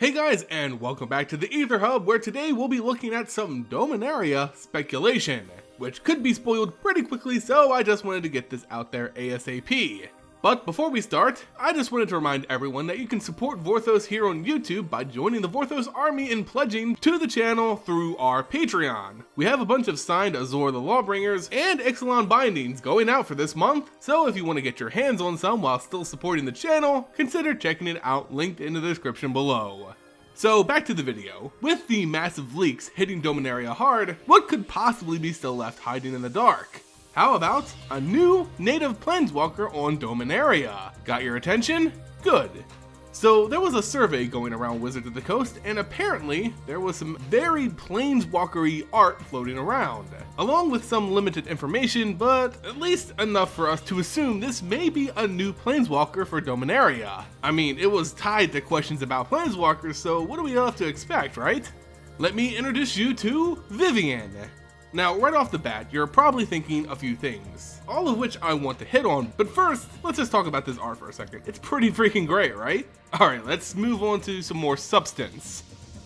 Hey guys, and welcome back to the Aether Hub, where today we'll be looking at some Dominaria speculation, which could be spoiled pretty quickly, so I just wanted to get this out there ASAP. But before we start, I just wanted to remind everyone that you can support Vorthos here on YouTube by joining the Vorthos army and pledging to the channel through our Patreon. We have a bunch of signed Azor the Lawbringers and Ixalan bindings going out for this month, so if you want to get your hands on some while still supporting the channel, consider checking it out, linked in the description below. So back to the video. With the massive leaks hitting Dominaria hard, what could possibly be still left hiding in the dark? How about a new native planeswalker on Dominaria? Got your attention? Good. So there was a survey going around Wizards of the Coast, and apparently there was some very planeswalker-y art floating around, along with some limited information, but at least enough for us to assume this may be a new planeswalker for Dominaria. I mean, it was tied to questions about planeswalkers, so what do we have to expect, right? Let me introduce you to Vivien. Now, right off the bat, you're probably thinking a few things, all of which I want to hit on, but first, let's just talk about this art for a second. It's pretty freaking great, right? Alright, let's move on to some more substance.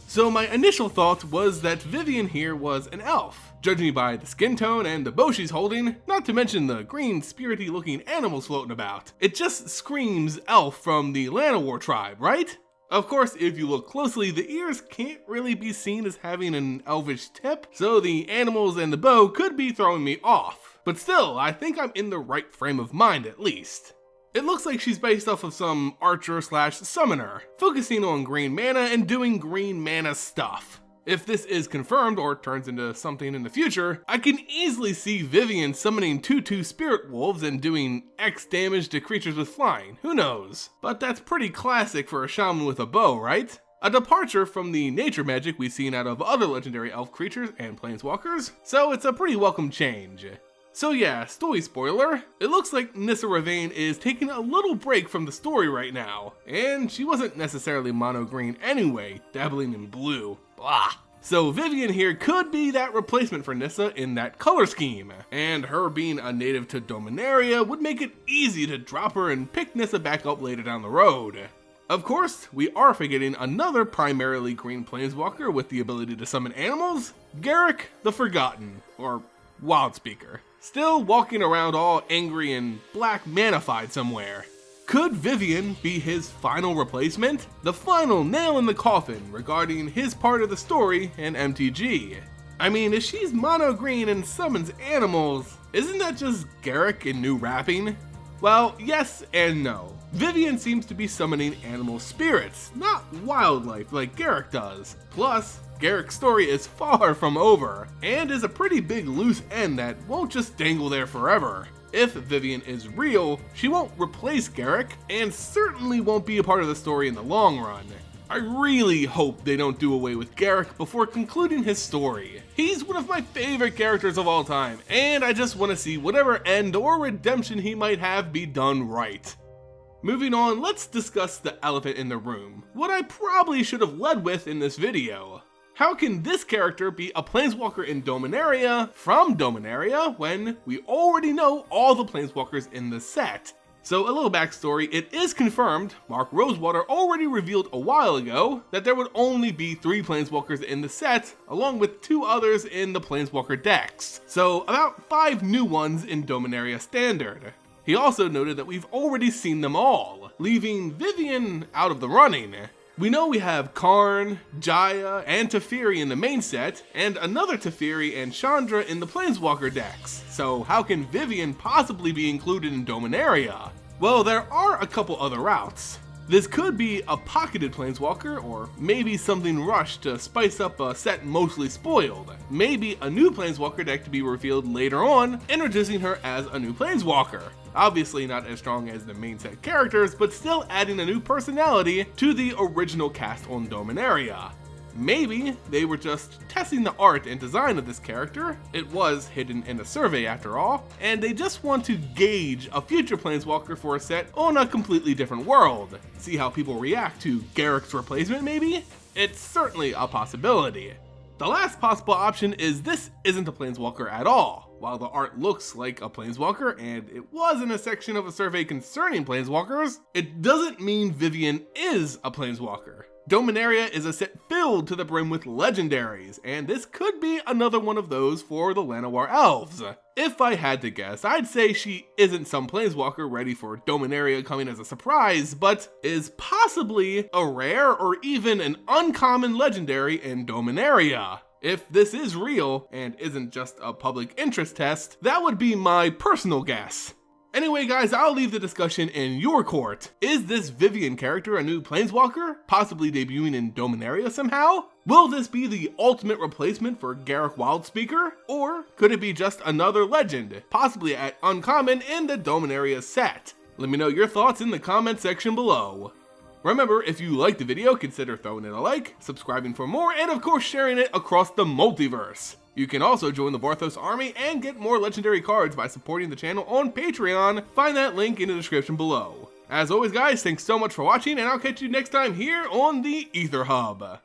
So my initial thought was that Vivien here was an elf, judging by the skin tone and the bow she's holding, not to mention the green, spirity looking animals floating about. It just screams elf from the Llanowar tribe, right? Of course, if you look closely, the ears can't really be seen as having an elvish tip, so the animals and the bow could be throwing me off. But still, I think I'm in the right frame of mind at least. It looks like she's based off of some archer slash summoner, focusing on green mana and doing green mana stuff. If this is confirmed or turns into something in the future, I can easily see Vivien summoning 2/2 spirit wolves and doing X damage to creatures with flying, who knows? But that's pretty classic for a shaman with a bow, right? A departure from the nature magic we've seen out of other legendary elf creatures and planeswalkers, so it's a pretty welcome change. So yeah, story spoiler, it looks like Nissa is taking a little break from the story right now, and she wasn't necessarily mono green anyway, dabbling in blue. Blah. So Vivien here could be that replacement for Nissa in that color scheme, and her being a native to Dominaria would make it easy to drop her and pick Nissa back up later down the road. Of course, we are forgetting another primarily green planeswalker with the ability to summon animals, Garruk the Forgotten, or Wildspeaker, still walking around all angry and black manified somewhere. Could Vivien be his final replacement? The final nail in the coffin regarding his part of the story and MTG. I mean, if she's mono green and summons animals, isn't that just Garruk in new wrapping? Well, yes and no. Vivien seems to be summoning animal spirits, not wildlife like Garruk does. Plus, Garruk's story is far from over, and is a pretty big loose end that won't just dangle there forever. If Vivien is real, she won't replace Garruk, and certainly won't be a part of the story in the long run. I really hope they don't do away with Garruk before concluding his story. He's one of my favorite characters of all time, and I just want to see whatever end or redemption he might have be done right. Moving on, let's discuss the elephant in the room, what I probably should have led with in this video. How can this character be a planeswalker in Dominaria from Dominaria when we already know all the planeswalkers in the set? So a little backstory, it is confirmed, Mark Rosewater already revealed a while ago that there would only be 3 planeswalkers in the set, along with 2 others in the planeswalker decks. So about 5 new ones in Dominaria Standard. He also noted that we've already seen them all, leaving Vivien out of the running. We know we have Karn, Jaya, and Teferi in the main set, and another Teferi and Chandra in the Planeswalker decks. So how can Vivien possibly be included in Dominaria? Well, there are a couple other routes. This could be a pocketed Planeswalker, or maybe something rushed to spice up a set mostly spoiled. Maybe a new Planeswalker deck to be revealed later on, introducing her as a new Planeswalker. Obviously not as strong as the main set characters, but still adding a new personality to the original cast on Dominaria. Maybe they were just testing the art and design of this character, it was hidden in a survey after all, and they just want to gauge a future Planeswalker for a set on a completely different world. See how people react to Garruk's replacement maybe? It's certainly a possibility. The last possible option is this isn't a Planeswalker at all. While the art looks like a Planeswalker, and it was in a section of a survey concerning Planeswalkers, it doesn't mean Vivien is a Planeswalker. Dominaria is a set filled to the brim with legendaries, and this could be another one of those for the Llanowar Elves. If I had to guess, I'd say she isn't some planeswalker ready for Dominaria coming as a surprise, but is possibly a rare or even an uncommon legendary in Dominaria. If this is real, and isn't just a public interest test, that would be my personal guess. Anyway guys, I'll leave the discussion in your court. Is this Vivien character a new planeswalker, possibly debuting in Dominaria somehow? Will this be the ultimate replacement for Garruk Wildspeaker? Or could it be just another legend, possibly at uncommon in the Dominaria set? Let me know your thoughts in the comment section below. Remember, if you liked the video, consider throwing it a like, subscribing for more, and of course sharing it across the multiverse. You can also join the Vorthos army and get more legendary cards by supporting the channel on Patreon. Find that link in the description below. As always guys, thanks so much for watching, and I'll catch you next time here on the Aether Hub.